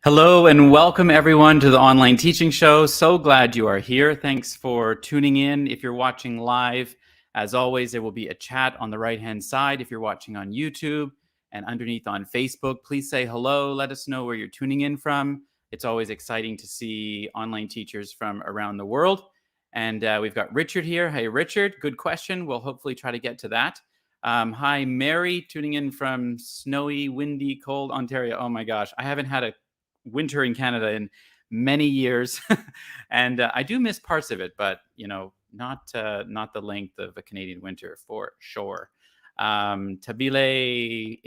Hello and welcome everyone to the Online Teaching Show. So glad you are here. Thanks for tuning in. If you're watching live, as always, there will be a chat on the right-hand side. If you're watching on YouTube and underneath on Facebook, please say hello. Let us know where you're tuning in from. It's always exciting to see online teachers from around the world. And we've got Richard here. Hey, Richard, good question. We'll hopefully try to get to that. Hi, Mary, tuning in from snowy, windy, cold Ontario. Oh my gosh, I haven't had a winter in Canada in many years, and I do miss parts of it, but not the length of a Canadian winter for sure. Tabile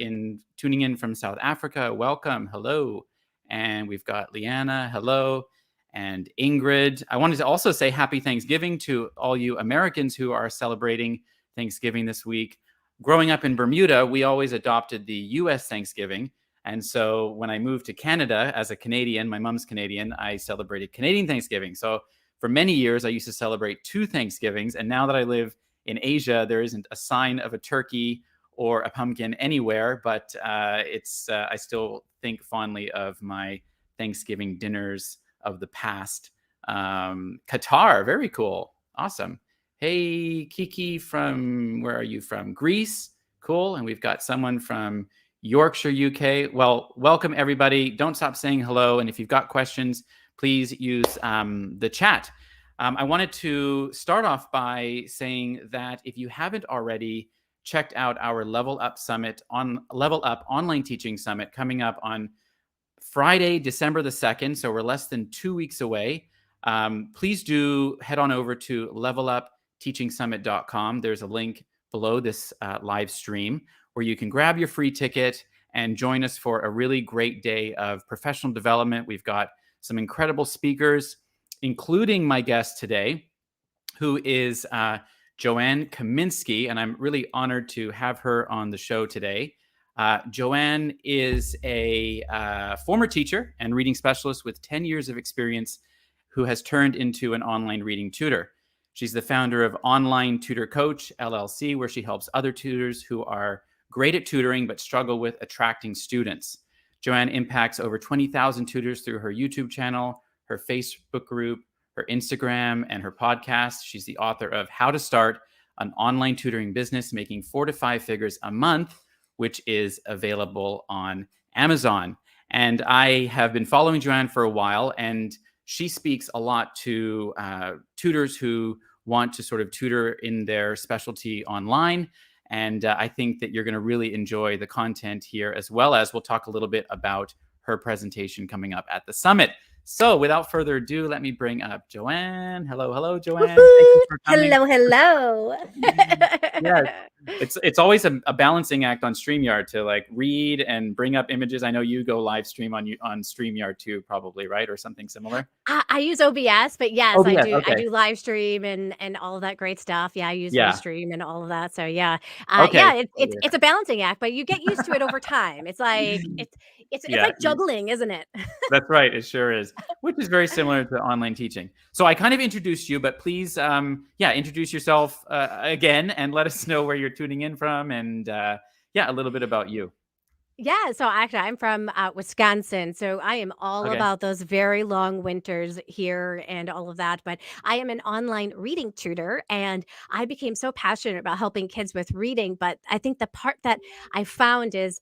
tuning in from South Africa. Welcome, hello, and we've got Liana, hello, and Ingrid. I wanted to also say happy Thanksgiving to all you Americans who are celebrating Thanksgiving this week. Growing up in Bermuda, we always adopted the U.S. Thanksgiving. And so when I moved to Canada as a Canadian, my mom's Canadian, I celebrated Canadian Thanksgiving. So for many years, I used to celebrate two Thanksgivings. And now that I live in Asia, there isn't a sign of a turkey or a pumpkin anywhere. But I still think fondly of my Thanksgiving dinners of the past. Qatar, very cool. Awesome. Hey, Kiki where are you from? Greece. Cool. And we've got someone from Yorkshire, UK. Well, welcome everybody. Don't stop saying hello. And if you've got questions, please use the chat. I wanted to start off by saying that if you haven't already checked out our Level Up Online Teaching Summit coming up on Friday, December the 2nd, so we're less than 2 weeks away, please do head on over to levelupteachingsummit.com. There's a link below this live stream where you can grab your free ticket and join us for a really great day of professional development. We've got some incredible speakers, including my guest today, who is Joanne Kaminski, and I'm really honored to have her on the show today. Joanne is a former teacher and reading specialist with 10 years of experience who has turned into an online reading tutor. She's the founder of Online Tutor Coach, LLC, where she helps other tutors who are great at tutoring but struggle with attracting students. Joanne impacts over 20,000 tutors through her YouTube channel, her Facebook group, her Instagram, and her podcast. She's the author of How to Start an Online Tutoring Business Making 4 to 5 Figures a Month, which is available on Amazon. And I have been following Joanne for a while, and she speaks a lot to tutors who want to sort of tutor in their specialty online. And I think that you're going to really enjoy the content here, as well as we'll talk a little bit about her presentation coming up at the summit. So without further ado, let me bring up Joanne. Hello, Joanne. Thank you for coming. Hello. Yes. It's always a balancing act on StreamYard to like read and bring up images. I know you go live stream on StreamYard too, probably, right? Or something similar. I use OBS, but yes, OBS, I do. okay. I do live stream and all of that great stuff. Yeah, I use Restream and all of that. So yeah, it's a balancing act, but you get used to it over time. It's like it's like juggling, isn't it? That's right. It sure is, which is very similar to online teaching. So I kind of introduced you, but please, introduce yourself again and let us know where you're tuning in from and a little bit about you. Yeah, so actually I'm from Wisconsin, so I am all about those very long winters here and all of that, but I am an online reading tutor and I became so passionate about helping kids with reading, but I think the part that I found is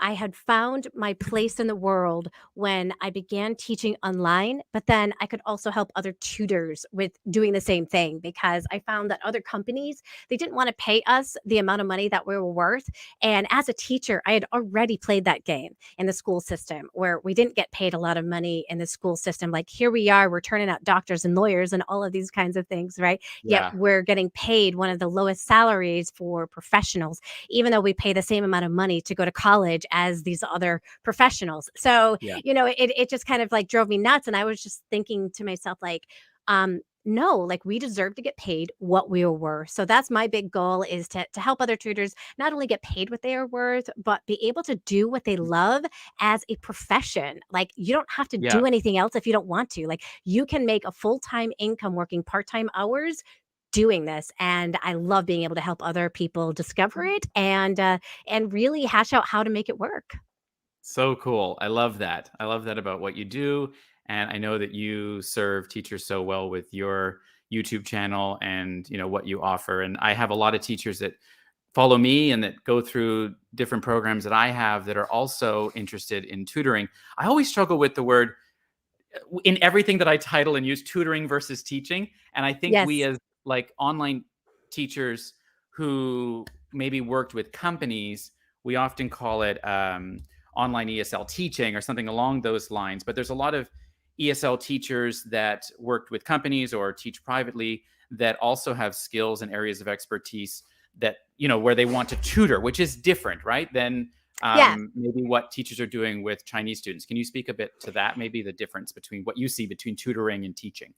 I had found my place in the world when I began teaching online, but then I could also help other tutors with doing the same thing because I found that other companies, they didn't want to pay us the amount of money that we were worth. And as a teacher, I had already played that game in the school system where we didn't get paid a lot of money in the school system. Like here we are, we're turning out doctors and lawyers and all of these kinds of things, right? Yeah. Yet we're getting paid one of the lowest salaries for professionals, even though we pay the same amount of money to go to college as these other professionals. So, it just kind of like drove me nuts. And I was just thinking to myself, like, no, like we deserve to get paid what we are worth. So that's my big goal is to help other tutors not only get paid what they are worth, but be able to do what they love as a profession. Like you don't have to do anything else if you don't want to. Like you can make a full-time income working part-time hours doing this, and I love being able to help other people discover it and really hash out how to make it work. So cool. I love that. I love that about what you do. And I know that you serve teachers so well with your YouTube channel and what you offer. And I have a lot of teachers that follow me and that go through different programs that I have that are also interested in tutoring. I always struggle with the word in everything that I title and use, tutoring versus teaching. And I think we Yes. as like online teachers who maybe worked with companies, we often call it online ESL teaching or something along those lines. But there's a lot of ESL teachers that worked with companies or teach privately that also have skills and areas of expertise that, where they want to tutor, which is different, right? Than Yeah. maybe what teachers are doing with Chinese students. Can you speak a bit to that? Maybe the difference between what you see between tutoring and teaching?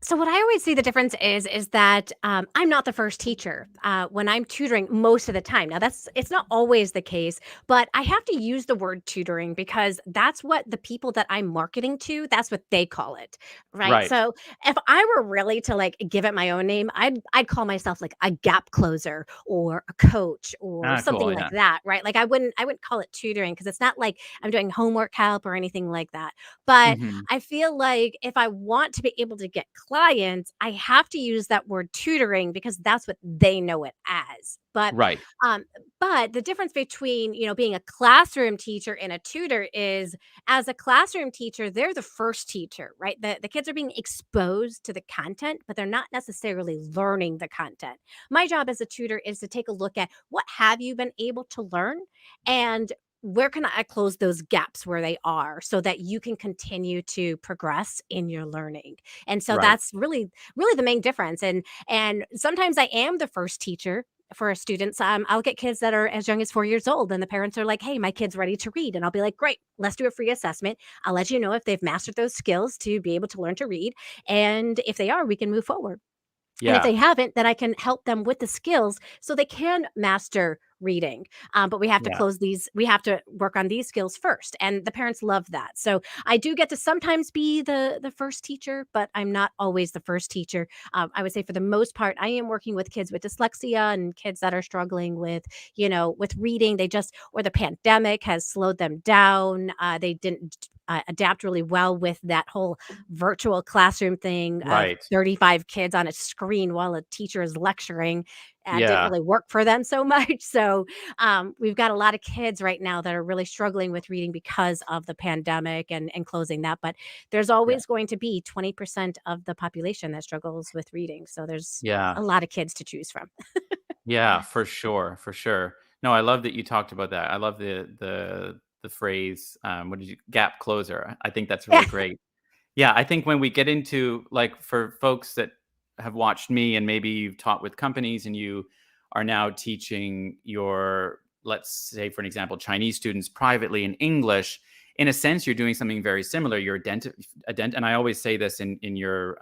So what I always see the difference is that I'm not the first teacher when I'm tutoring most of the time. Now it's not always the case, but I have to use the word tutoring because that's what the people that I'm marketing to, that's what they call it, right? Right. So if I were really to like give it my own name, I'd call myself like a gap closer or a coach or Ah, something cool. like Yeah. that, right? Like I wouldn't call it tutoring because it's not like I'm doing homework help or anything like that. But Hmm. I feel like if I want to be able to get clients, I have to use that word tutoring because that's what they know it as. Right. Um, but the difference between, being a classroom teacher and a tutor is as a classroom teacher, they're the first teacher, right? The kids are being exposed to the content, but they're not necessarily learning the content. My job as a tutor is to take a look at what have you been able to learn and where can I close those gaps where they are so that you can continue to progress in your learning? And so Right. that's really the main difference. And sometimes I am the first teacher for students. I'll get kids that are as young as 4 years old, and the parents are like, "Hey, my kid's ready to read," and I'll be like, "Great, let's do a free assessment. I'll let you know if they've mastered those skills to be able to learn to read, and if they are, we can move forward." And if Yeah. they haven't, then I can help them with the skills so they can master reading. But Yeah. we have to work on these skills first. And the parents love that. So I do get to sometimes be the first teacher, but I'm not always the first teacher. I would say for the most part, I am working with kids with dyslexia and kids that are struggling with, with reading. They just, or the pandemic has slowed them down. They didn't adapt really well with that whole virtual classroom thing of Right. 35 kids on a screen while a teacher is lecturing. Didn't Yeah. really work for them so much. So we've got a lot of kids right now that are really struggling with reading because of the pandemic and closing that. But there's Yeah. always going to be 20% of the population that struggles with reading. So there's Yeah. a lot of kids to choose from. Yeah, for sure, for sure. No, I love that you talked about that. I love the phrase, what did you gap closer. I think that's really Yeah. great. Yeah, I think when we get into like for folks that have watched me and maybe you've taught with companies and you are now teaching your, let's say for an example, Chinese students privately in English, in a sense, you're doing something very similar. And I always say this in your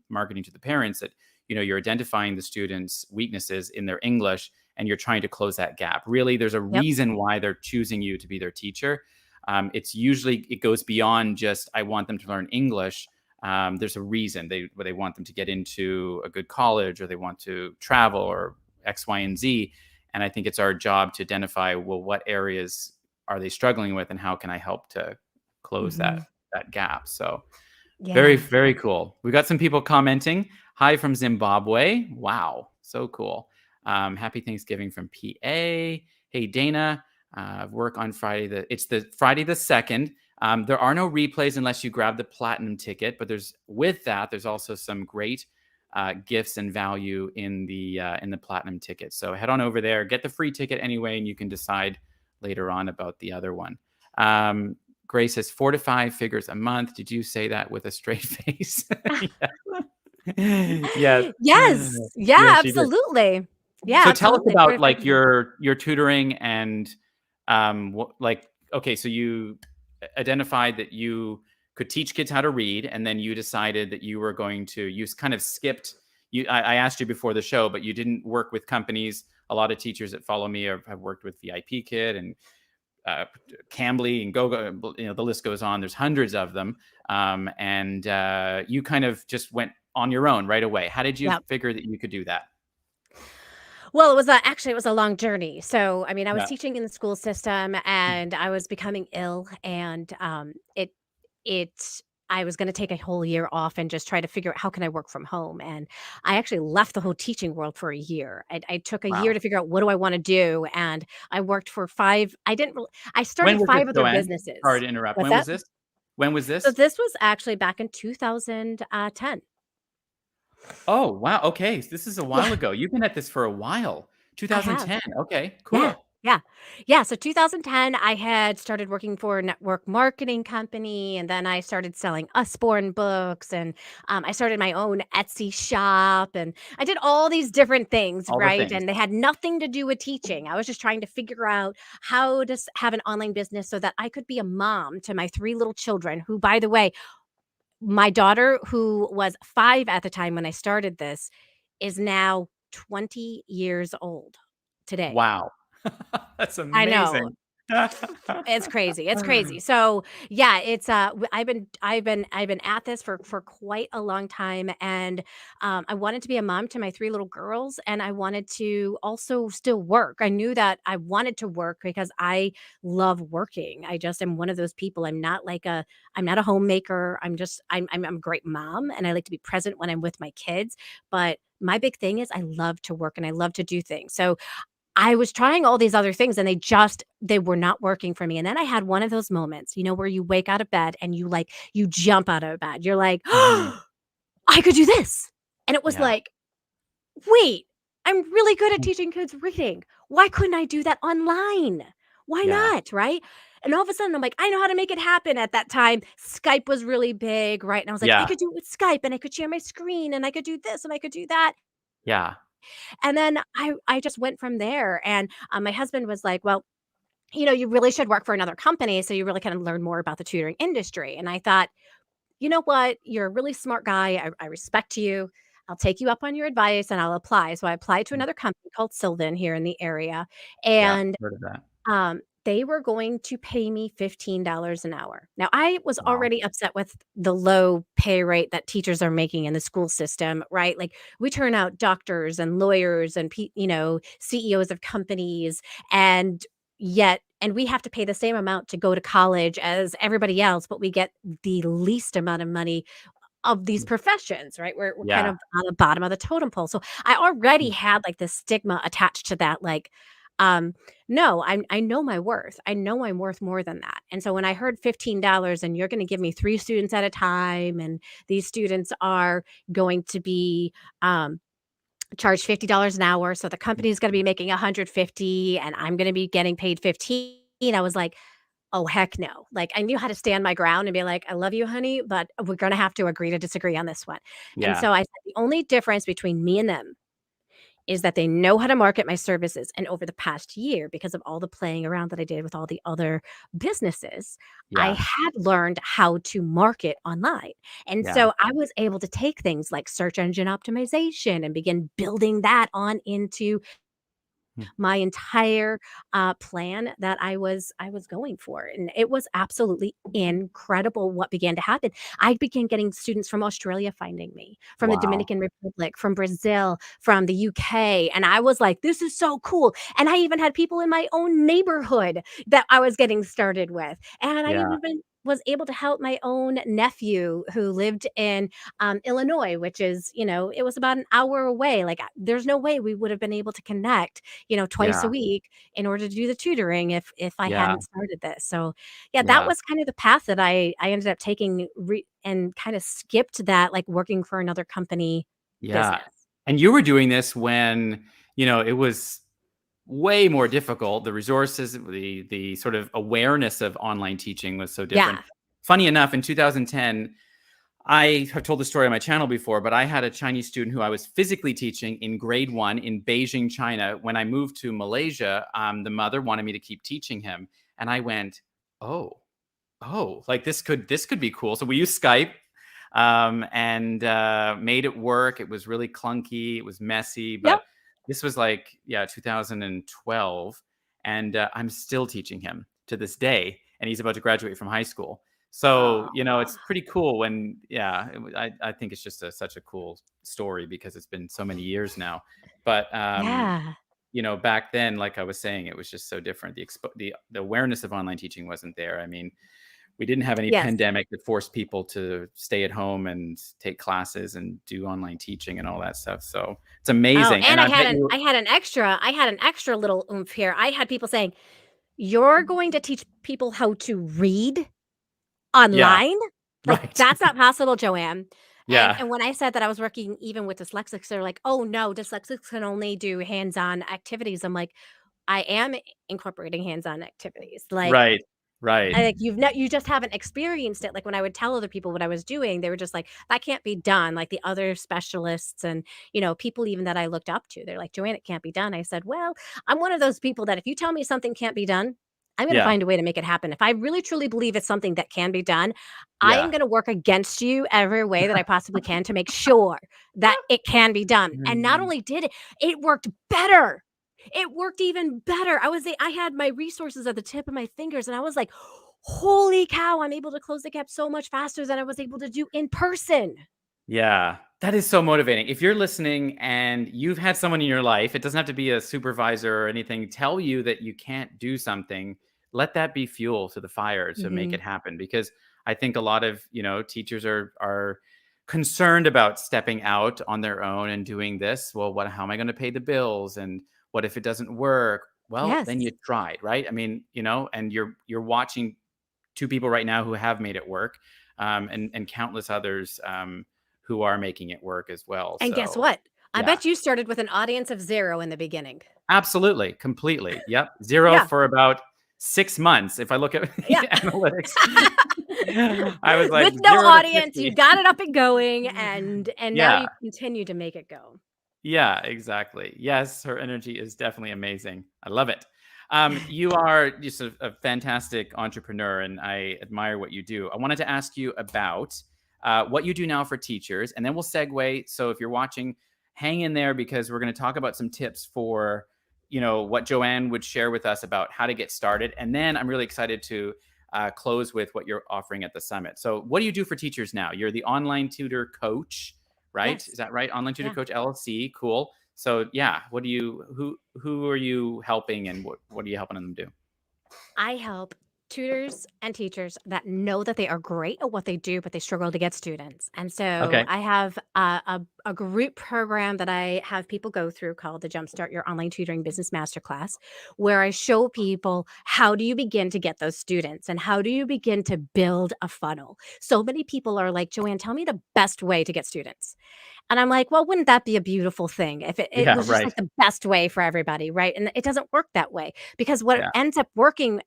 marketing to the parents that you're identifying the students' weaknesses in their English and you're trying to close that gap. Really, there's a Yep. reason why they're choosing you to be their teacher. It's usually it goes beyond just I want them to learn English. There's a reason they want them to get into a good college or they want to travel or X, Y, and Z. And I think it's our job to identify, well, what areas are they struggling with, and how can I help to close Hmm. that gap? So very, Yeah. very cool. We got some people commenting. Hi from Zimbabwe. Wow, so cool. Happy Thanksgiving from PA. Hey Dana, work on Friday. It's the Friday the 2nd. There are no replays unless you grab the platinum ticket, but there's also some great gifts and value in the platinum ticket. So head on over there, get the free ticket anyway, and you can decide later on about the other one. Um, Grace says 4 to 5 figures a month. Did you say that with a straight face? Yes. Yes. Yeah, Yes, she did. absolutely. Yeah, So tell us absolutely. about 45 like minutes. your tutoring and like okay, so you identified that you could teach kids how to read, and then you decided that you were going to you kind of skipped I asked you before the show, but you didn't work with companies. A lot of teachers that follow me have worked with VIP Kid and Cambly and GoGo, the list goes on. There's hundreds of them. And you kind of just went on your own right away. How did you Yep. figure that you could do that? Well, it was actually, it was a long journey. So, I mean, I was Yeah. teaching in the school system and I was becoming ill and, it I was gonna take a whole year off and just try to figure out how can I work from home, and I actually left the whole teaching world for a year. I took a year Wow. to figure out what do I wanna do, and I worked for 5 I didn't real I When started was this, 5 other Joanne? Sorry businesses. to interrupt. What's When was that? this? When was So this? this was actually back in 2010. Oh, wow, okay, so this is a Yeah, while ago. You've been at this for a while. I have. 2010, okay, Yeah, cool. yeah. Yeah, so 2010, I had started working for a network marketing company, and then I started selling Usborne books, and, I started my own Etsy shop, and I did all these different things, All the right? things. And they had nothing to do with teaching. I was just trying to figure out how to have an online business so that I could be a mom to my 3 little children, who, by the way, my daughter, who was 5 at the time when I started this, is now 20 years old today. Wow. That's I know. amazing. It's crazy, it's crazy. So, yeah, it's, I've been at this for quite a long time, and, I wanted to be a mom to my 3 little girls, and I wanted to also still work. I knew that I wanted to work because I love working. I just am one of those people. I'm not a homemaker. I'm a great mom, and I like to be present when I'm with my kids, but my big thing is I love to work and I love to do things. So, I was trying all these other things and they were not working for me, and then I had one of those moments, where you wake out of bed and you jump out of bed. You're like, Mhm. "I could do this." And it was Yeah. like, "Wait, I'm really good at Mm. teaching kids reading. Why couldn't I do that online? Why Yeah. not?" Right? And all of a sudden, I'm like, "I know how to make it happen." At that time, Skype was really big, right? And I was like, "I Yeah. could do it with Skype, and I could share my screen, and I could do this, and I could do that." Yeah. And then I just went from there, and, my husband was like, "Well, you really should work for another company so you really kind of learn more about the tutoring industry." And I thought, you know what? You're a really smart guy. I respect you. I'll take you up on your advice and I'll apply. So I applied to Mm. another company called Sylvan here in the area. Yeah, And heard of that. they were going to pay me $15 an hour. Now, I was Wow. already upset with the low pay rate that teachers are making in the school system, right? Like, we turn out doctors and lawyers and CEOs of companies, and and we have to pay the same amount to go to college as everybody else, but we get the least amount of money of these Mm. professions, right? We're kind Yeah. of on the bottom of the totem pole. So I already Mm. had like this stigma attached to that, like, um, no, I know my worth. I know I'm worth more than that. And so when I heard $15 and you're going to give me 3 students at a time, and these students are going to be charged $50 an hour, so the company's going to Mhm. be making 150 and I'm going to be getting paid 15, I was like, oh, heck no. Like, I knew how to stand my ground and be like, "I love you, honey, but we're gonna have to agree to disagree on this one." And Yeah. so I said, "The only difference between me and them is that they know how to market my services." And over the past year, because of all the playing around that I did with all the other businesses, I Yeah. had learned how to market online. And Yeah. so I was able to take things like search engine optimization and begin building that on into Mm. my entire, plan that I was going for, and it was absolutely incredible what began to happen. I began getting students from Australia finding me, from the Wow. Dominican Republic, from Brazil, from the UK, and I was like, "This is so cool," and I even had people in my own neighborhood that I was getting started with, and I Yeah. even was able to help my own nephew who lived in Illinois, which is, it was about an hour away. Like, there's no way we would have been able to connect, twice a Yeah. week in order to do the tutoring if I Yeah. hadn't started this. So, yeah, that Yeah. was kind of the path that I ended up taking and kind of skipped that, like, working for another company Yeah. business. And you were doing this when, it was way more difficult. The resources, the sort of awareness of online teaching was so different. Yeah. Funny enough, in 2010, I have told the story on my channel before, but I had a Chinese student who I was physically teaching in grade 1 in Beijing, China. When I moved to Malaysia, the mother wanted me to keep teaching him, and I went, "Oh, oh, like this could be cool." So we used Skype, and made it work. It was really clunky. It was messy, Yep. but this was like, yeah, 2012, and I'm still teaching him to this day, and he's about to graduate from high school. So Aw. it's pretty cool when, yeah, I think it's just such a cool story because it's been so many years now. But Yeah. back then, like I was saying, it was just so different. The awareness of online teaching wasn't there. I mean, we didn't have any Yes. pandemic that forced people to stay at home and take classes and do online teaching and all that stuff. So it's Oh, amazing. and And I I had bet an you, I had an extra I had an extra little oomph here. I had people saying, "You're going to teach people how to read yeah, online? Like, right. that's not possible, Joanne." And Yeah, and when I said that I was working even with dyslexics, they're like, "Oh, no, dyslexics can only do hands-on activities." I'm like, "I am incorporating hands-on activities." Like, right, right. you just haven't experienced it. Like, when I would tell other people what I was doing, they were just like, "That can't be done." Like, the other specialists and, people even that I looked up to, they're like, "Joanne, it can't be done." I said, "Well, I'm one of those people that if you tell me something can't be done, I'm gonna Yeah, find a way to make it happen. If I really truly believe it's something that can be done, I am yeah. gonna work against you every way that I possibly can to make sure that it can be done." And not Mm. only did it, it worked better. It worked even better. I had my resources at the tip of my fingers, and I was like, "Holy cow, I'm able to close the gap so much faster than I was able to do in person." Yeah, that is so motivating. If you're listening and you've had someone in your life, it doesn't have to be a supervisor or anything, tell you that you can't do something, let that be fuel to the fire to make it Mhm. happen. Because I think a lot of, teachers are concerned about stepping out on their own and doing this. Well, how am I going to pay the bills? And what if it doesn't work? Well, then you Yes. tried, right? I mean, and you're watching two people right now who have made it work, and countless others, who are making it work as well. And guess So, what? I yeah, bet you started with an audience of 0 in the beginning. absolutely, completely. Yep, 0 Yeah. for about 6 months. If I look at Yeah. analytics, I was like With no 0 to audience, you 50. got it up and going, and now Yeah, you continue to make it go. yeah, exactly. Yes, her energy is definitely amazing. I love it. You are just a fantastic entrepreneur, and I admire what you do. I wanted to ask you about what you do now for teachers, and then we'll segue. So if you're watching, hang in there because we're going to talk about some tips for what Joanne would share with us about how to get started, and then I'm really excited to close with what you're offering at the summit. So what do you do for teachers now? You're the online tutor coach, right? Yes. Is that right? Online Tutor Yeah. Coach LLC. Cool. So yeah, what do you who are you helping, and what are you helping them do? I help tutors and teachers that know that they are great at what they do, but they struggle to get students. And so Okay. I have a group program that I have people go through called the Jumpstart Your Online Tutoring Business Masterclass, where I show people how do you begin to get those students and how do you begin to build a funnel. So many people are like, "Joanne, tell me the best way to get students." And I'm like, "Well, wouldn't that be a beautiful thing if it Yeah. was just Right. like the best way for everybody, right?" And it doesn't work that way because what Yeah. ends up working,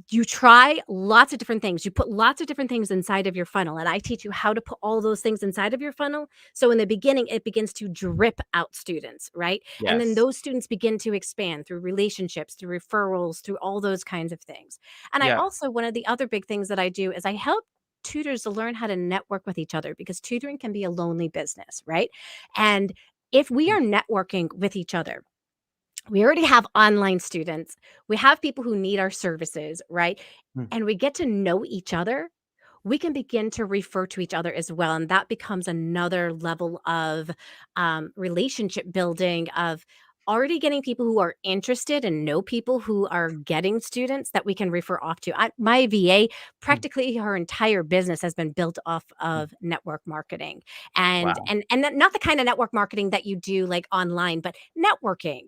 you try lots of different things. You put lots of different things inside of your funnel, and I teach you how to put all those things inside of your funnel. So in the beginning, it begins to drip out students, right? And then Yes. those students begin to expand through relationships, through referrals, through all those kinds of things. And I Yeah. also, one of the other big things that I do is I help tutors to learn how to network with each other because tutoring can be a lonely business, right? And if we Mm, are networking with each other, we already have online students. We have people who need our services, right? mm, And we get to know each other. We can begin to refer to each other as well. And that becomes another level of relationship building, of already getting people who are interested and know people who are getting students that we can refer off to. My VA, mm, practically her entire business has been built off mm. of network marketing, and Wow. not the kind of network marketing that you do like online, but networking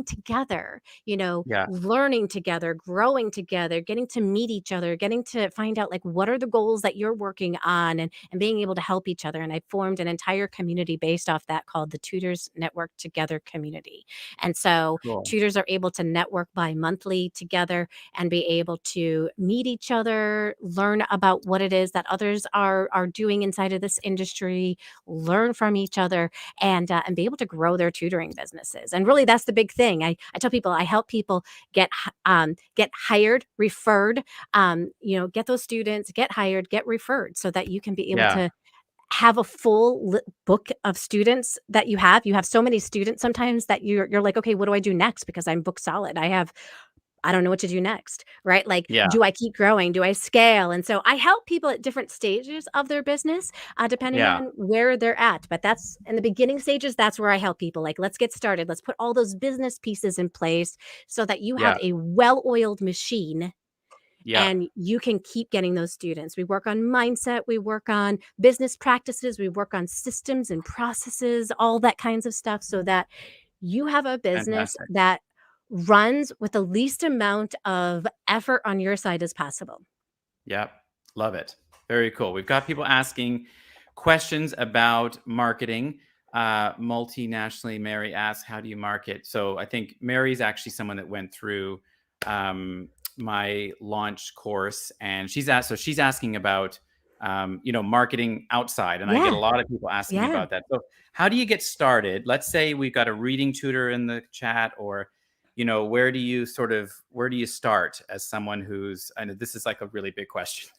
together, Yeah. learning together, growing together, getting to meet each other, getting to find out like what are the goals that you're working on, and being able to help each other. And I formed an entire community based off that called the Tutors Network Together community. And so Cool. tutors are able to network bi-monthly together and be able to meet each other, learn about what it is that others are doing inside of this industry, learn from each other, and be able to grow their tutoring businesses. And really, that's the big thing. I tell people I help people get hired, referred, get those students, get hired, get referred, so that you can be able Yeah. to have a full book of students that you have so many students sometimes that you're like, okay, what do I do next, because I'm booked solid. I don't know what to do next, right? Like, Yeah. do I keep growing? Do I scale? And so I help people at different stages of their business, depending Yeah. on where they're at. But that's in the beginning stages, that's where I help people. Like, let's get started. Let's put all those business pieces in place so that you have Yeah. a well oiled machine Yeah. and you can keep getting those students. We work on mindset, we work on business practices, we work on systems and processes, all that kinds of stuff so that you have a business Fantastic. that runs with the least amount of effort on your side as possible. Yep. Love it. Very cool. We've got people asking questions about marketing. Multinationally, Mary asks, how do you market? So I think Mary's actually someone that went through my launch course, and she's asking about marketing outside, and I get a Yeah, lot of people asking me yeah. about that. So how do you get started? Let's say we've got a reading tutor in the chat, or where do you start as someone who's, I know this is like a really big question,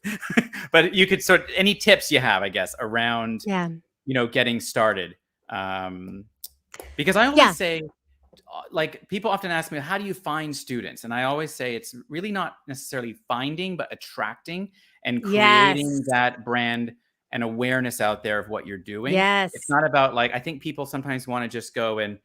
but you could any tips you have, I guess, around, Yeah. getting started. Um, because I Yeah. always say, like, people often ask me, how do you find students? And I always say it's really not necessarily finding, but attracting and Yes. creating that brand and awareness out there of what you're doing. It's Yes. not about, like, I think people sometimes want to just go and,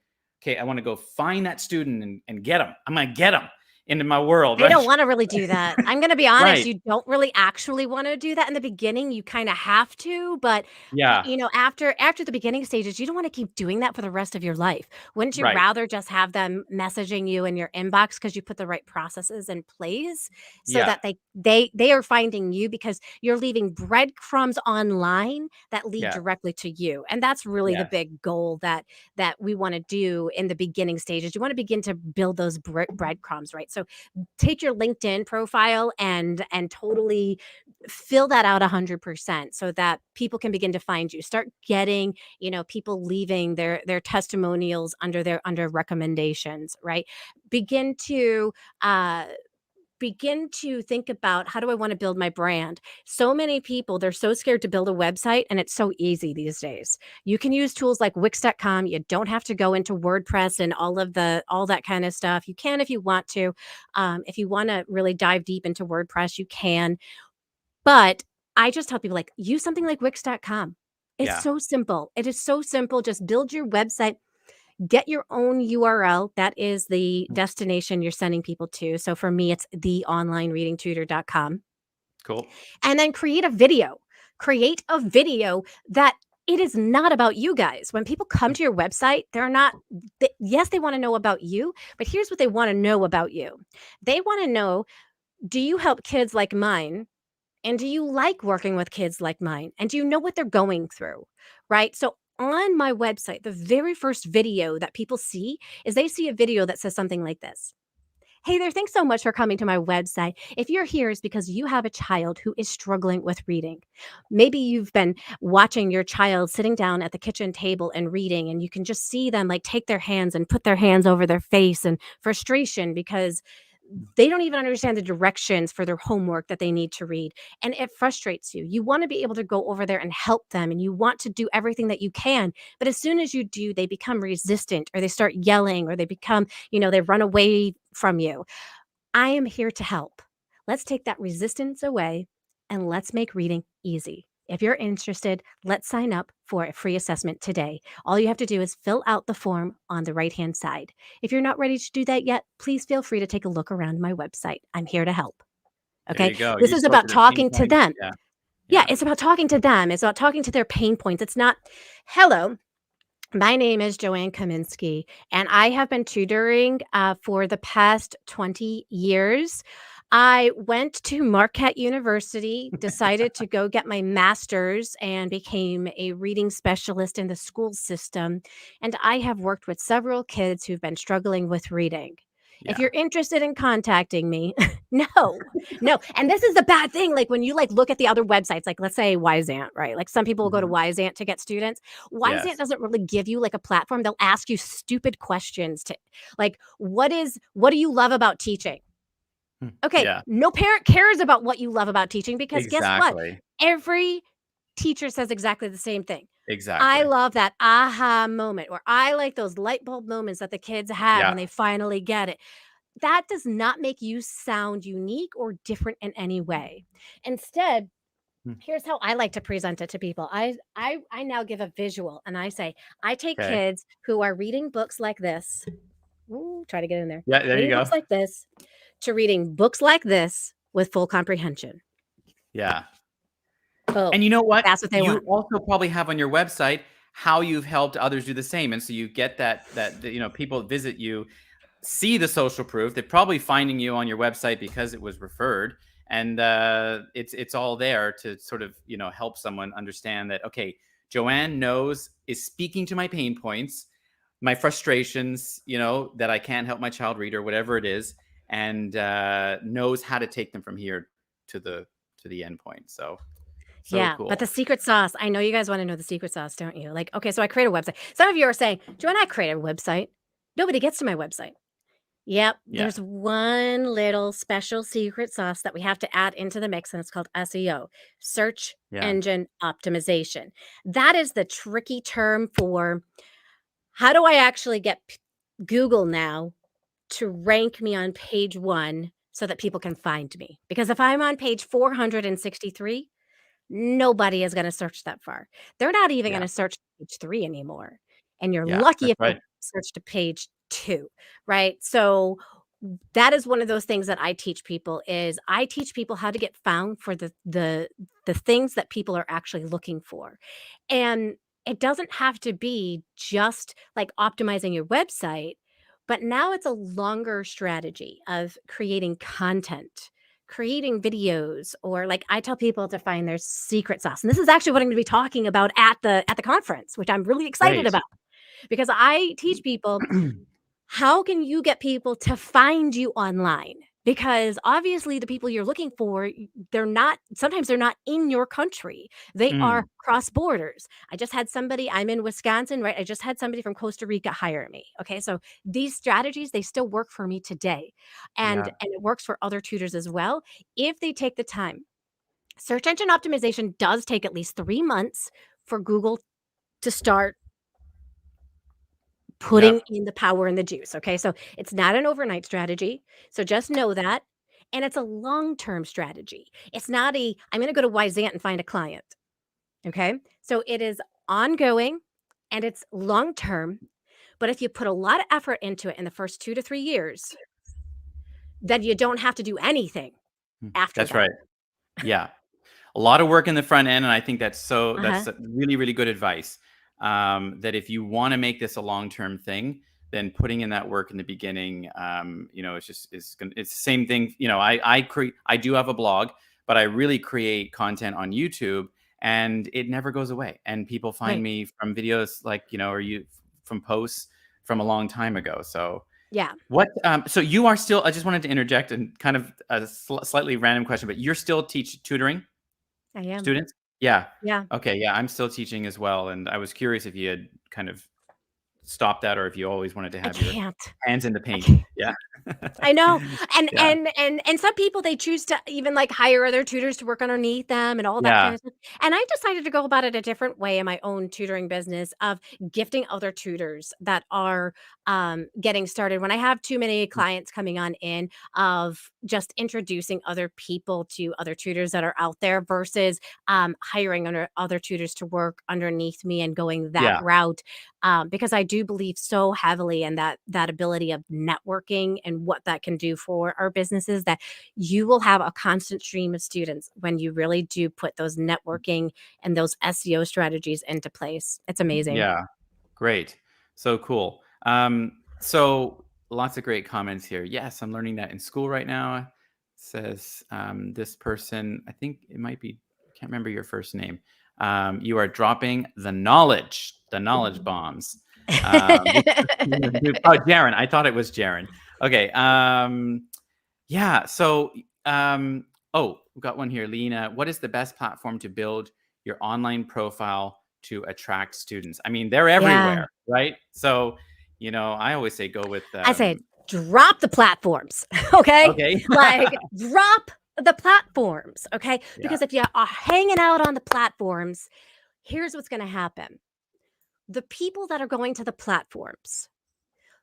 okay, I want to go find that student and get them. I'm going to get them into my world, They don't right? wanna really do that. I'm gonna be honest, Right. you don't really actually wanna do that in the beginning, you kinda have to, but, Yeah. after the beginning stages, you don't wanna keep doing that for the rest of your life. Wouldn't you Right. rather just have them messaging you in your inbox because you put the right processes in place so Yeah. that they are finding you because you're leaving breadcrumbs online that lead Yeah. directly to you, and that's really the Yeah. big goal that we wanna do in the beginning stages. You wanna begin to build those breadcrumbs, right? So take your LinkedIn profile and totally fill that out 100% so that people can begin to find you. Start getting, people leaving their testimonials under recommendations, right? Begin to uh begin to think about how do I want to build my brand. So many people, they're so scared to build a website and it's so easy these days. You can use tools like wix.com. You don't have to go into WordPress and all that kind of stuff. You can if you want to. If you want to really dive deep into WordPress, you can. But I just tell people like use something like wix.com. It's Yeah. so simple. It is so simple. Just build your website. Get your own URL. That is the Mm. destination you're sending people to. So for me, it's theonlinereadingtutor.com. Cool. And then create a video. Create a video that it is not about you guys. When people come Mm. to your website, yes, they want to know about you, but here's what they want to know about you. They want to know, do you help kids like mine? And do you like working with kids like mine? And do you know what they're going through? Right. So on my website, the very first video that people see is they see a video that says something like this. Hey there, thanks so much for coming to my website. If you're here, it's because you have a child who is struggling with reading. Maybe you've been watching your child sitting down at the kitchen table and reading, and you can just see them like take their hands and put their hands over their face and frustration because they don't even understand the directions for their homework that they need to read. And it frustrates you. You want to be able to go over there and help them, and you want to do everything that you can. But as soon as you do, they become resistant or they start yelling or they become, they run away from you. I am here to help. Let's take that resistance away and let's make reading easy. If you're interested, let's sign up for a free assessment today. All you have to do is fill out the form on the right hand side. If you're not ready to do that yet, please feel free to take a look around my website. I'm here to help. There Okay. you go. This You is spoke to about their pain talking to points. them. Yeah. Yeah, Yeah. it's about talking to them. It's about talking to their pain points. It's not, hello, my name is Joanne Kaminski, and I have been tutoring for the past 20 years. I went to Marquette University, decided to go get my master's, and became a reading specialist in the school system. And I have worked with several kids who've been struggling with reading. If Yeah. you're interested in contacting me, no, no. And this is the bad thing. Like when you like look at the other websites, like let's say Wyzant, right? Like some people will go to Mhm. Wyzant to get students. Wyzant Yes. doesn't really give you like a platform. They'll ask you stupid questions to like, what do you love about teaching? Hmm. Okay, Yeah. no parent cares about what you love about teaching because guess what? Exactly. Every teacher says exactly the same thing. I Exactly. love that aha moment, or I like those light bulb moments that the kids have Yeah. when they finally get it. that does not make you sound unique or different in any way. Instead, Hmm. here's how I like to present it to people. I now give a visual and I say, I take Okay. kids who are reading books like this. Ooh, try to get in there. Yeah, there you Reading books go. like this to reading books like this with full comprehension. Yeah. Boom. And you know what? That's what they You want. also probably have on your website how you've helped others do the same, and so you get that people visit you, see the social proof. They're probably finding you on your website because it was referred, and it's all there to sort of help someone understand that okay, Joanne knows is speaking to my pain points, my frustrations, that I can't help my child read or whatever it is, and knows how to take them from here to the end point. So Yeah, but cool. the secret sauce, I know you guys wanna know the secret sauce, don't you? Like, okay, so I create a website. Some of you are saying, "Joanna, I create a website. Nobody gets to my website." Yep, Yeah. there's one little special secret sauce that we have to add into the mix, and it's called SEO, search Yeah. engine optimization. That is the tricky term for how do I actually get Google now to rank me on page 1 so that people can find me? Because if I'm on page 463, nobody is gonna search that far. They're not even Yeah. gonna search page 3 anymore, and you're Yeah. lucky That's if they right. search to page 2, right? So, that is one of those things that I teach people is I teach people how to get found for the things that people are actually looking for, and it doesn't have to be just, like, optimizing your website, but now it's a longer strategy of creating content, creating videos, or like I tell people to find their secret sauce. And this is actually what I'm going to be talking about at the conference, which I'm really excited Great. about because I teach people how can you get people to find you online? Because obviously the people you're looking for, they're not sometimes they're not in your country. They are Mm. cross borders. I just had somebody, I'm in Wisconsin, right? I just had somebody from Costa Rica hire me. Okay. So these strategies, they still work for me today. Yeah. And it works for other tutors as well if they take the time. Search engine optimization does take at least 3 months for Google to start putting Yep. in the power and the juice, okay? So, it's not an overnight strategy, so just know that, and it's a long-term strategy. It's not a, "I'm gonna go to Wyzant and find a client," okay? So, it is ongoing, and it's long-term, but if you put a lot of effort into it in the first 2 to 3 years, then you don't have to do anything Mm. after That's that. right. Yeah. A lot of work in the front end, and I think that's Uh-huh. really, really good advice. That if you wanna make this a long-term thing, then putting in that work in the beginning, it's just it's the same thing. I do have a blog, but I really create content on YouTube, and it never goes away, and people find Right. me from videos like, or you from posts from a long time ago. Yeah, So you are still I just wanted to interject and kind of a slightly random question, but you're still tutoring I am. students? Yeah. Yeah. Okay, yeah, I'm still teaching as well, and I was curious if you had kind of stopped that or if you always wanted to I have your can't. hands in the I paint. can't. Yeah. I know, and Yeah. and some people, they choose to even, like, hire other tutors to work underneath them and all that kind Yeah. of stuff, and I decided to go about it a different way in my own tutoring business of gifting other tutors that are, getting started. When I have too many clients coming on in, of just introducing other people to other tutors that are out there versus, hiring other tutors to work underneath me and going that Yeah. route, because I do believe so heavily in that ability of networking and what that can do for our businesses. That you will have a constant stream of students when you really do put those networking and those SEO strategies into place. It's amazing. Yeah. Great. So cool. So lots of great comments here. Yes, I'm learning that in school right now. Says this person, I think it might be, can't remember your first name. You are dropping the knowledge bombs. Um, oh, Jaren. I thought it was Jaren. Okay. Yeah. We got one here. Lena, what is the best platform to build your online profile to attract students? I mean, they're Yeah. everywhere, right? So, I always say go with, I say drop the platforms, okay? okay. Like, drop the platforms, okay? Yeah. Because if you are hanging out on the platforms, here's what's gonna happen. The people that are going to the platforms,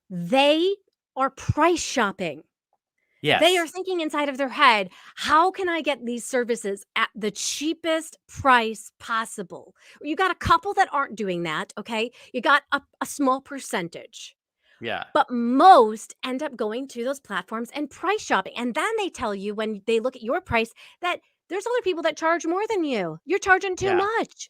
they are price shopping. They are Yes. thinking inside of their head, how can I get these services at the cheapest price possible? You got a couple that aren't doing that, okay? You got a small percentage, Yeah. but most end up going to those platforms and price shopping. And then they tell you when they look at your price that there's other people that charge more than you. You're charging too Yeah. much.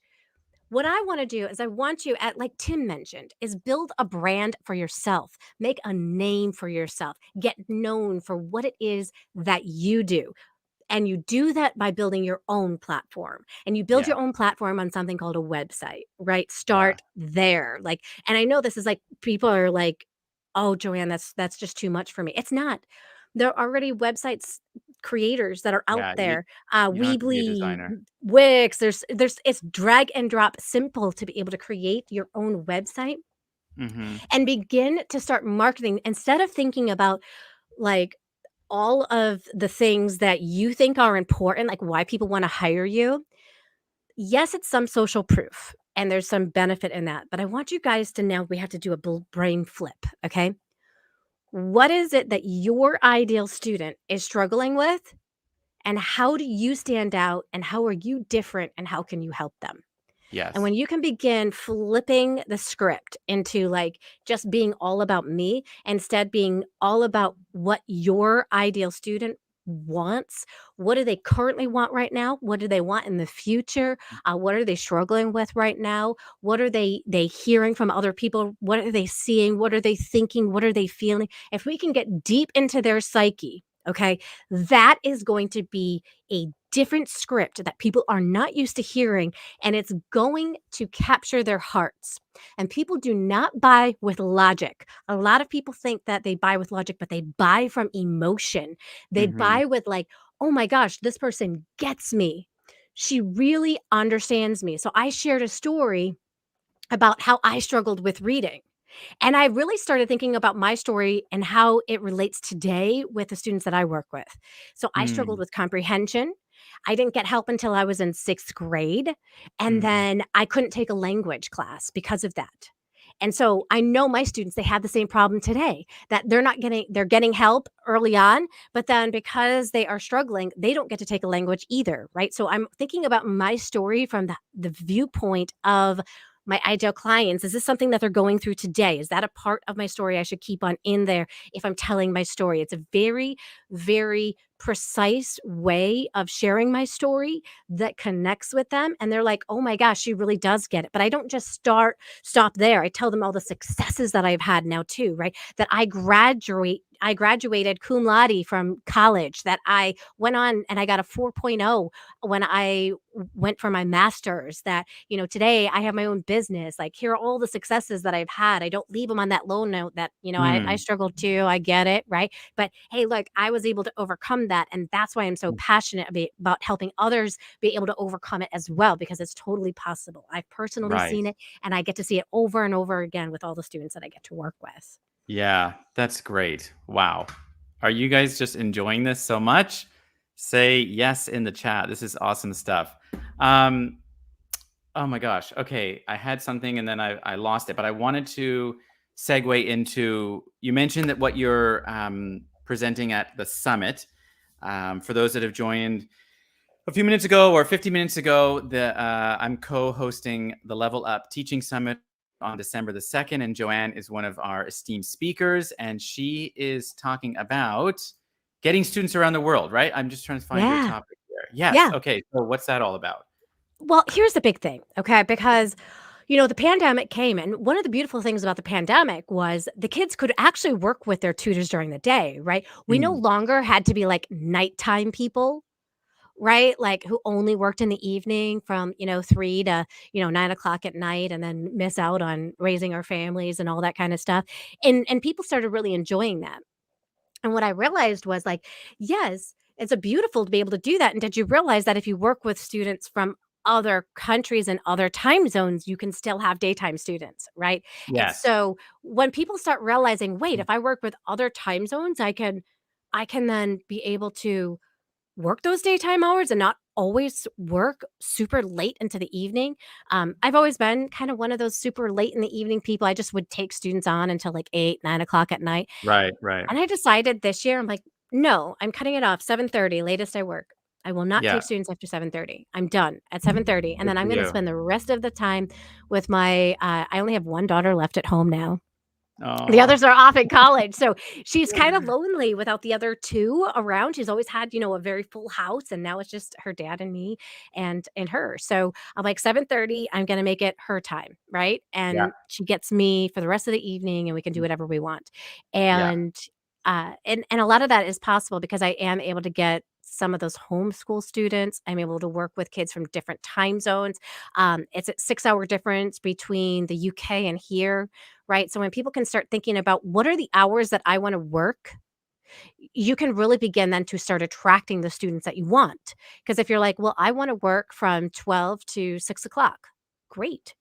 What I wanna do is I want you at like Tim mentioned, is build a brand for yourself. Make a name for yourself. Get known for what it is that you do. And you do that by building your own platform. And you build Yeah. your own platform on something called a website, right? Yeah. Start there. Like, and I know this is like people are like, "Oh, Joanne, that's just too much for me." It's not. There are already websites creators that are out Yeah. there. You don't have to be a Weebly, designer. Wix, there's it's drag and drop simple to be able to create your own website Mhm. and begin to start marketing instead of thinking about like all of the things that you think are important, like why people wanna hire you. Yes, it's some social proof, and there's some benefit in that, but I want you guys to know we have to do a brain flip, okay? What is it that your ideal student is struggling with, and how do you stand out, and how are you different, and how can you help them? And Yes. when you can begin flipping the script into like just being all about me, instead being all about what your ideal student wants, what do they currently want right now? What do they want in the future? What are they struggling with right now? What are they hearing from other people? What are they seeing? What are they thinking? What are they feeling? If we can get deep into their psyche, okay, that is going to be a different script that people are not used to hearing, and it's going to capture their hearts. And people do not buy with logic. A lot of people think that they buy with logic, but they buy from emotion. They Mhm. buy with, like, oh my gosh, this person gets me. She really understands me. So I shared a story about how I struggled with reading. And I really started thinking about my story and how it relates today with the students that I work with. So I struggled Mm. with comprehension. I didn't get help until I was in 6th grade, and Mm. then I couldn't take a language class because of that. And so I know my students, they have the same problem today that they're getting help early on, but then because they are struggling, they don't get to take a language either, right? So I'm thinking about my story from the viewpoint of my ideal clients. Is this something that they're going through today? Is that a part of my story I should keep on in there if I'm telling my story? It's a very, very precise way of sharing my story that connects with them. And they're like, oh my gosh, she really does get it. But I don't just stop there. I tell them all the successes that I've had now too, right? That I graduated cum laude from college, that I went on and I got a 4.0 when I went for my master's, that, today I have my own business. Like, here are all the successes that I've had. I don't leave them on that low note that, I Mm. struggled too. I get it. Right. But hey, look, I was able to overcome that. And that's why I'm so passionate about helping others be able to overcome it as well, because it's totally possible. I've personally Right. seen it, and I get to see it over and over again with all the students that I get to work with. Yeah, that's great. Wow. Are you guys just enjoying this so much? Say yes in the chat. This is awesome stuff. Um, oh my gosh. Okay. I had something and then I lost it, but I wanted to segue into you mentioned that what you're presenting at the summit. For those that have joined a few minutes ago or 50 minutes ago, I'm co-hosting the Level Up Teaching Summit on December the 2nd, and Joanne is one of our esteemed speakers, and she is talking about getting students around the world, right? I'm just trying to find your Yeah. topic here. Yes. Yeah. Okay. So what's that all about? Well, here's the big thing, okay? Because, the pandemic came, and one of the beautiful things about the pandemic was the kids could actually work with their tutors during the day, right? We no Mm, longer had to be like nighttime people, right? Like, who only worked in the evening from, 3 to, 9 o'clock at night, and then miss out on raising our families and all that kind of stuff. And people started really enjoying that. And what I realized was like, yes, it's a beautiful to be able to do that. And did you realize that if you work with students from other countries and other time zones, you can still have daytime students, right? And yes. so when people start realizing, wait, if I work with other time zones, I can then be able to work those daytime hours and not always work super late into the evening. I've always been kind of one of those super late in the evening people. I just would take students on until like 8, 9 o'clock at night. Right. Right. And I decided this year, I'm like, No, I'm cutting it off 7:30, latest I work. I will not Yeah. take students after 7:30. I'm done at 7:30, and Good then for I'm gonna you. spend the rest of the time with my, I only have one daughter left at home now. The Oh. others are off at college, so she's kind of lonely without the other 2 around. She's always had, a very full house, and now it's just her dad and me and her. So, I'm like, 7:30, I'm gonna make it her time, right? Yeah. And she gets me for the rest of the evening, and we can do whatever we want. Yeah. And a lot of that is possible because I am able to get some of those homeschool students. I'm able to work with kids from different time zones. It's a 6-hour difference between the UK and here, right? So when people can start thinking about what are the hours that I want to work, you can really begin then to start attracting the students that you want. Because if you're like, well, I want to work from 12 to 6 o'clock, great.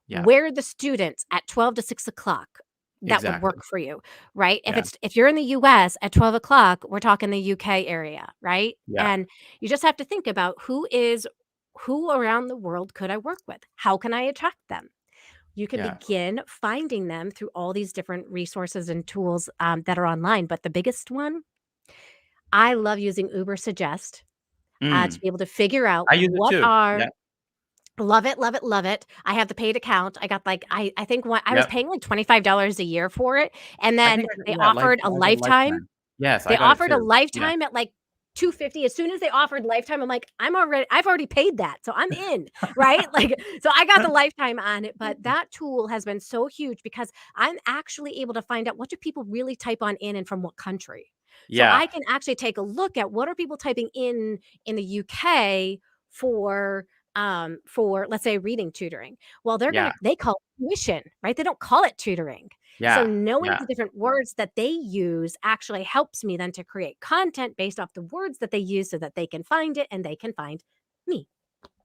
Yeah. Where are the students at 12 to 6 o'clock that would Exactly. work for you, right? Yeah. If you're in the US at 12 o'clock, we're talking the UK area, right? Yeah. And you just have to think about who around the world could I work with? How can I attract them? You can Yeah. begin finding them through all these different resources and tools that are online. But the biggest one, I love using Uber Suggest to Mm. be able to figure out I use it what too. are. Yeah. Love it, love it, love it. I have the paid account. I got, like, I think what I was Yep. paying, like, $25 a year for it, and I then think I got they that offered a I got a lifetime. lifetime. Yes, I They got it offered a too. Yeah. lifetime at, like, 250. As soon as they offered lifetime, I'm like, I've already paid that, so I'm in, right? Like, so I got the lifetime on it, but that tool has been so huge because I'm actually able to find out what do people really type on in and from what country. So Yeah. I can actually take a look at what are people typing in the UK for, let's say, reading tutoring. Well, Yeah. they call it tuition, right? They don't call it tutoring. So Yeah. knowing Yeah. the different words that they use actually helps me then to create content based off the words that they use so that they can find it and they can find me.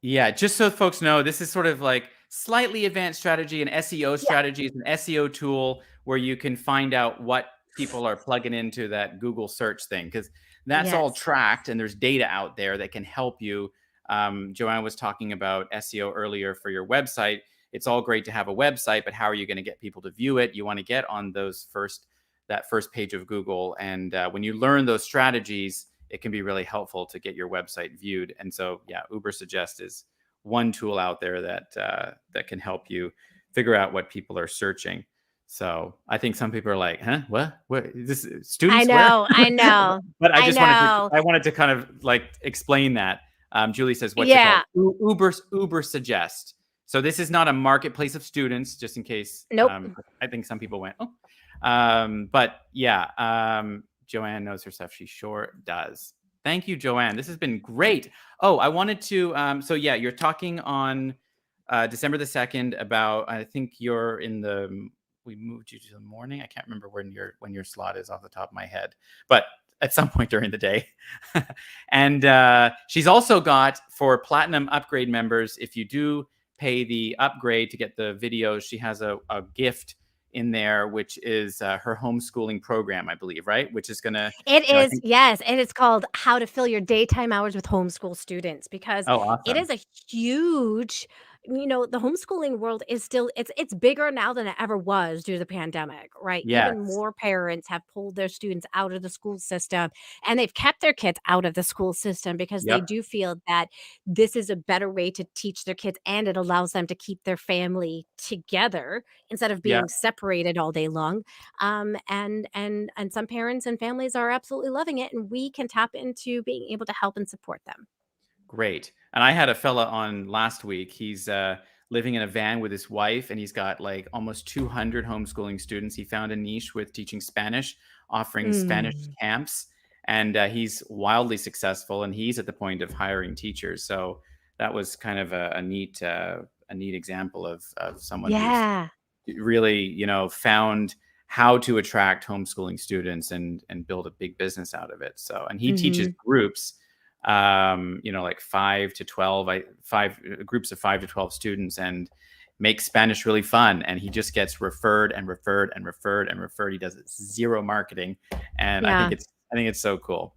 Yeah, just so folks know, this is sort of like slightly advanced strategy and SEO Yeah. strategy is an SEO tool where you can find out what people are plugging into that Google search thing because that's all Yes. tracked and there's data out there that can help you. Joanne was talking about SEO earlier for your website. It's all great to have a website, but how are you going to get people to view it? You want to get on that first page of Google, and when you learn those strategies, it can be really helpful to get your website viewed. And so, yeah, Uber Suggest is one tool out there that can help you figure out what people are searching. So I think some people are like, "Huh? What? What? This I students where?" know, I know, But I know. I wanted to kind of like explain that. Julie says, "What's it called?" Yeah. Uber Suggest. So this is not a marketplace of students, just in case. Nope. I think some people went, "Oh," but yeah. Joanne knows her stuff. She sure does. Thank you, Joanne. This has been great. Oh, I wanted to. So yeah, you're talking on December the 2nd about. I think you're in the. We moved you to the morning. I can't remember when your slot is off the top of my head, but at some point during the day. And she's also got for platinum upgrade members. If you do pay the upgrade to get the videos, she has a gift in there, which is her homeschooling program, I believe, right? Which is gonna, It I is, think. yes, and it's called How to Fill Your Daytime Hours with Homeschool Students because Oh, it awesome. is a huge, the homeschooling world is still it's bigger now than it ever was due to the pandemic, right? Even Yes. more parents have pulled their students out of the school system and they've kept their kids out of the school system because they Yep. do feel that this is a better way to teach their kids and it allows them to keep their family together instead of Yep. being separated all day long. And some parents and families are absolutely loving it, and we can tap into being able to help and support them. Great. And I had a fella on last week. He's living in a van with his wife, and he's got like almost 200 homeschooling students. He found a niche with teaching Spanish, offering Spanish Mm. camps, and he's wildly successful. And he's at the point of hiring teachers. So that was kind of a neat example of someone who's Yeah. really, found how to attract homeschooling students and build a big business out of it. So, and he teaches Mhm. groups, like 5 groups of 5 to 12 students and makes Spanish really fun. And he just gets referred and referred and referred and referred. He does zero marketing. And Yeah. I think it's so cool.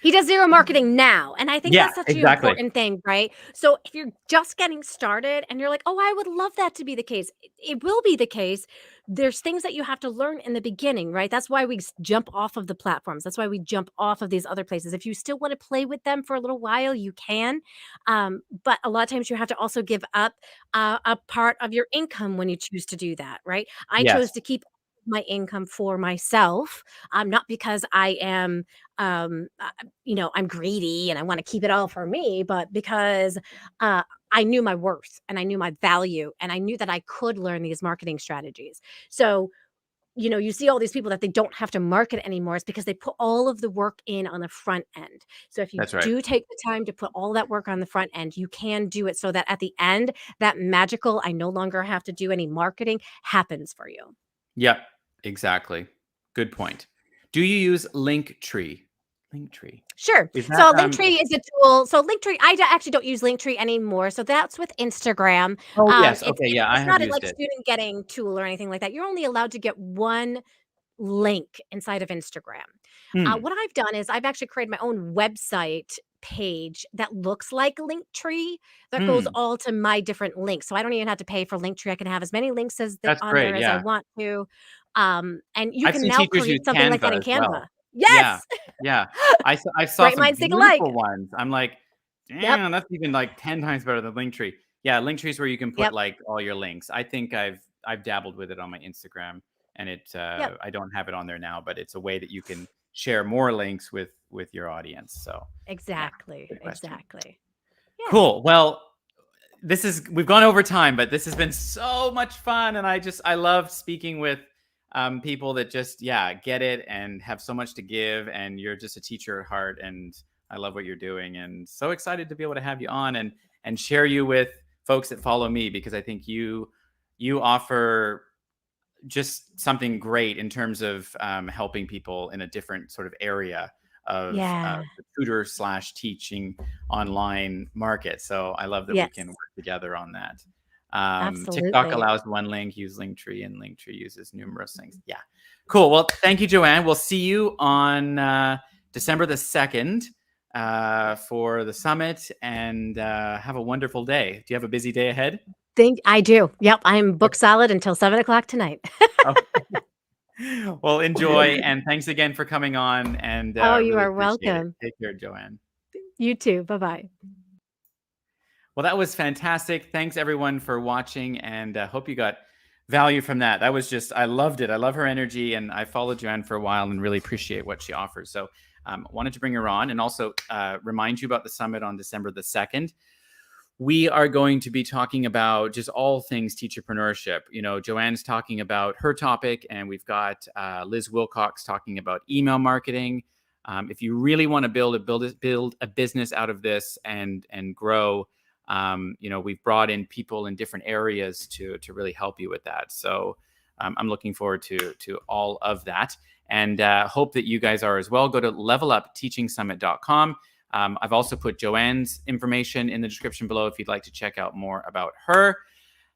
He does zero marketing now, and I think Yeah, that's such an exactly. important thing, right? So if you're just getting started and you're like, "Oh, I would love that to be the case." It will be the case. There's things that you have to learn in the beginning, right? That's why we jump off of the platforms. That's why we jump off of these other places. If you still want to play with them for a little while, you can. But a lot of times you have to also give up a part of your income when you choose to do that, right? I chose Yes, to keep my income for myself, not because I am I'm greedy and I want to keep it all for me, but because uh, I knew my worth and I knew my value and I knew that I could learn these marketing strategies. So, you see all these people that they don't have to market anymore. It's because they put all of the work in on the front end. So if you that's right. do take the time to put all that work on the front end, you can do it so that at the end, that magical, I no longer have to do any marketing happens for you. Yep, exactly. Good point. Do you use Linktree? Linktree. Sure. Is that So Linktree is a tool. So Linktree, actually don't use Linktree anymore. So that's with Instagram. Oh, yes. It's Okay, it's yeah, I it's have not a used like it. student getting tool or anything like that. You're only allowed to get one link inside of Instagram. Hmm, What I've done is I've actually created my own website page that looks like Linktree that goes hmm. all to my different links. So I don't even have to pay for Linktree. I can have as many links as That's on there great, as I yeah. want to. And you I've can seen now teachers use create something like that Canva in as well. Canva. Yeah, Yes. yeah. I saw Bright some minds think alike. beautiful ones. I'm like, Yep. "Damn, that's even, like, 10 times better than Linktree." Yeah, Linktree is where you can put, Yep. like, all your links. I think I've dabbled with it on my Instagram, and Yep. I don't have it on there now, but it's a way that you can share more links with your audience, so, yeah, Exactly. good question. Exactly. Yeah. Cool. Well, we've gone over time, but this has been so much fun, and I love speaking with people that just get it and have so much to give, and you're just a teacher at heart, and I love what you're doing, and so excited to be able to have you on and share you with folks that follow me, because I think you offer just something great in terms of helping people in a different sort of area of Yeah. the tutor slash teaching online market. So I love that we can Yes. work together on that. TikTok Absolutely. allows one link, use Linktree, and Linktree uses numerous things. Yeah. Cool. Well, thank you, Joanne. We'll see you on December the 2nd for the summit, and have a wonderful day. Do you have a busy day ahead? Think I do. Yep. I'm book solid until 7 o'clock tonight. Okay. Well, enjoy, and thanks again for coming on, and Oh, you really are appreciate it. welcome. Take care, Joanne. You too. Bye bye. Well, that was fantastic. Thanks everyone for watching, and hope you got value from that. That was just, I loved it. I love her energy, and I followed Joanne for a while and really appreciate what she offers. So, wanted to bring her on, and also remind you about the summit on December the 2nd. We are going to be talking about just all things teacherpreneurship. Joanne's talking about her topic, and we've got Liz Wilcox talking about email marketing. If you really want to build a business out of this and grow, we've brought in people in different areas to really help you with that. So I'm looking forward to all of that, and hope that you guys are as well. Go to levelupteachingsummit.com. I've also put Joanne's information in the description below if you'd like to check out more about her.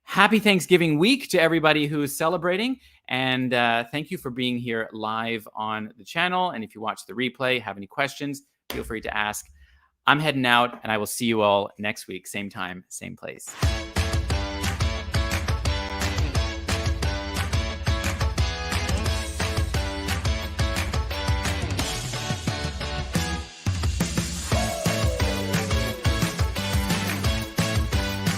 Happy Thanksgiving week to everybody who's celebrating. And thank you for being here live on the channel. And if you watch the replay, have any questions, feel free to ask. I'm heading out, and I will see you all next week, same time, same place.